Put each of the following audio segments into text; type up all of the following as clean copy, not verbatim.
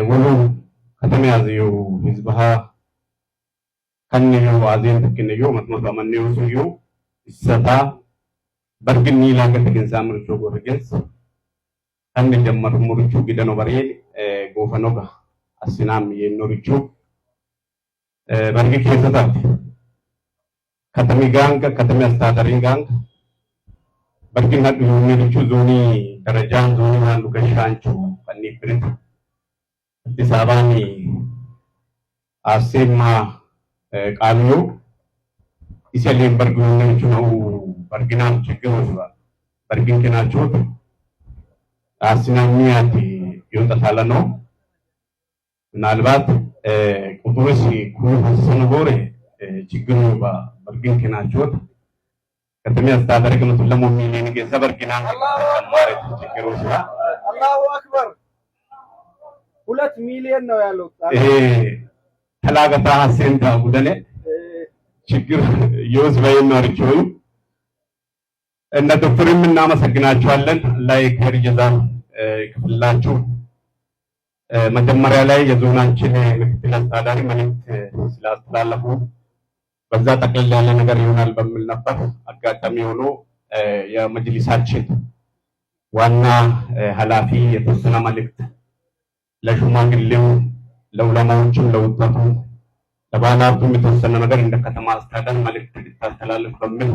ወሎ ከተማ ያዘው ህዝብሃ ከነዩ አዜን ተከነዩ መጥሞት አመነዩ ሱዩ ይሰታ በርግኒ ላገተ ገንዛ ምርቾ ጎርገስ ከነ ጀመር ሙርቹ ግደኖ በሬል ጎፈኖጋ አስናም የኖርቹ በርግ ከሰታት ከተሚ ጋንጋ ከተሚ አስተዳደሪን ጋንጋ በርግና ዱሚልቹ ዞኒ ደረጃን ዞኒ ማንዱ ከሻንቹ ከኒ ብሪት አዲስ አበባኒ አሴማ ቃሉ ኢሰሌን በርግኖቹ ነው በርግናም ችግር ነው በርግን ከናቸው አስናሚያቲ ይወጣታለ ነው ምናልባት ቁጥሩስ ኩሉ ሰነጎሬ ችግር ነው በርግን ከናቸው ከተማ አስተዳደር ግን ለሙ ሚሊዮን ገንዘብ በርግና ማለት ችግር ነው አላሁ አክበር 2 ሚሊዮን ነው ያለው ተላገታ ሀሴንታ ጉደኔ ችግር ይወዝ ባይኖርቸው እና ዶክተርም እናመሰግናቸዋለን ላይ ከርጀዛን ክፍላችሁ መጀመሪያ ላይ የዞናችን ምክትል አስተዳዳሪ መልእክት ስላስተላለፉ በዛ ጠቅለል ያለ ነገር ይሆናል በሚል ነበር። አጋጣሚ ሆኖ የመጅሊሳችን ዋና ኃላፊ የተወሰነ መልእክት ለሹማግሌው ለዑለማዎችም ለወጣቱ ለባለሀብቱም የተወሰነ ነገር እንደ ከተማ አስተዳደር መልእክት እንድታስተላልፍ በሚል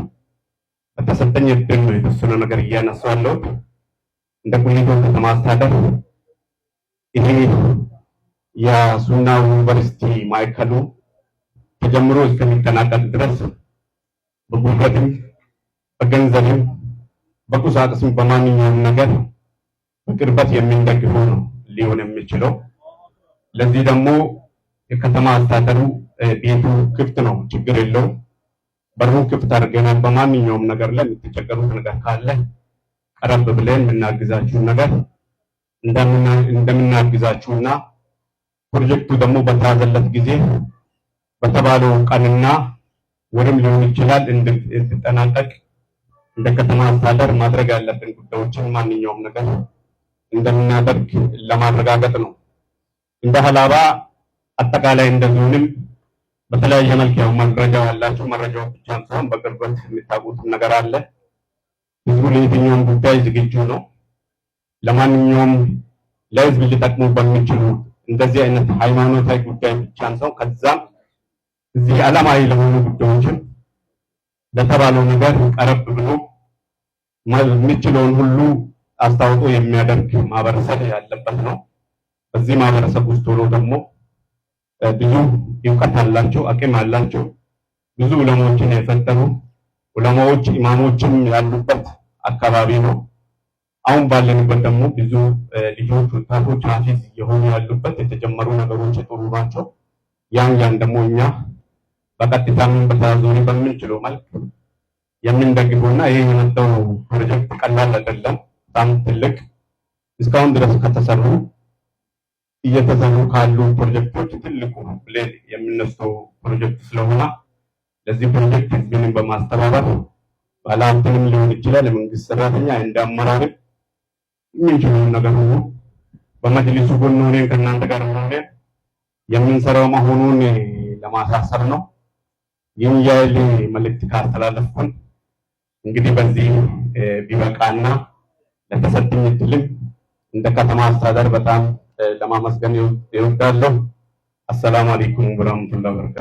በተሰጠኝ እድል ነው የተወሰነ ነገር እያነሳሁ ያለሁት። እንደ ቁሊቶ ከተማ አስተዳደር ይሄ የሱና ዩኒቨርሲቲ ማዕከሉ ተጀምሮ እስከሚጠናቀቅ ድረስ በጉልበትም በገንዘብም በቁሳቁስም በማንኛውም ነገር በቅርበት የምንደግፈው ነው ሊሆን የሚችለው። ለዚህ ደግሞ የከተማ አስተዳደሩ ቤቱ ክፍት ነው፣ ችግር የለውም። በሩን ክፍት አድርገናል። በማንኛውም ነገር ላይ የምትቸገሩት ነገር ካለ ቀረብ ብለን የምናግዛችሁ ነገር እንደምናግዛችሁና ፕሮጀክቱ ደግሞ በተያዘለት ጊዜ በተባለው ቀንና ወርም ሊሆን ይችላል እንድትጠናቀቅ እንደ ከተማ አስተዳደር ማድረግ ያለብን ጉዳዮችን ማንኛውም ነገር እንደምናደርግ ለማረጋገጥ ነው። እንደ ሀላባ አጠቃላይ እንደዚሁም በተለያየ መልክ ያው መረጃ ያላችሁ መረጃዎች ብቻ ሳይሆን በቅርበት የምታውቁት ነገር አለ። ህዝቡ ለየትኛውም ጉዳይ ዝግጁ ነው። ለማንኛውም ለህዝብ ሊጠቅሙ በሚችሉ እንደዚህ አይነት ሃይማኖታዊ ጉዳይ ብቻ ሳይሆን ከዛም እዚህ ዓለማዊ ለሆኑ ጉዳዮችን ለተባለው ነገር ቀረብ ብሎ የሚችለውን ሁሉ አስተዋጽኦ የሚያደርግ ማህበረሰብ ያለበት ነው። በዚህ ማህበረሰብ ውስጥ ሆኖ ደግሞ ብዙ እውቀት አላቸው፣ አቅም አላቸው፣ ብዙ ዑለማዎችን የፈጠሩ ዑለማዎች ኢማሞችም ያሉበት አካባቢ ነው። አሁን ባለንበት ደግሞ ብዙ ልጆች ወጣቶች ሐፊዝ የሆኑ ያሉበት የተጀመሩ ነገሮች ጥሩ ናቸው። ያን ደግሞ እኛ በቀጥታም በተዛዙሪ በምንችለው መልክ የምንደግፈውና ይሄ የመጣው ፕሮጀክት ቀላል አይደለም፣ በጣም ትልቅ እስካሁን ድረስ ከተሰሩ እየተሰሩ ካሉ ፕሮጀክቶች ትልቁ ብለን የምንነሳው ፕሮጀክት ስለሆነ ለዚህ ፕሮጀክት ህዝብንም በማስተባበር ባለሀብትንም ሊሆን ይችላል የመንግስት ሰራተኛ እንደ አመራርም የምንችለውን ነገር ሁሉ በመጅሊሱ ጎን ሆነን ከእናንተ ጋር ሆነን የምንሰራው መሆኑን ለማሳሰብ ነው። ይህን ያህል መልእክት ካስተላለፍኩን እንግዲህ በዚህ ቢበቃና ለተሰጠኝ እድልም እንደ ከተማ አስተዳደር በጣም ለማመስገን ይወዳለሁ። አሰላሙ አለይኩም ወራህመቱላሂ ወበረካቱ።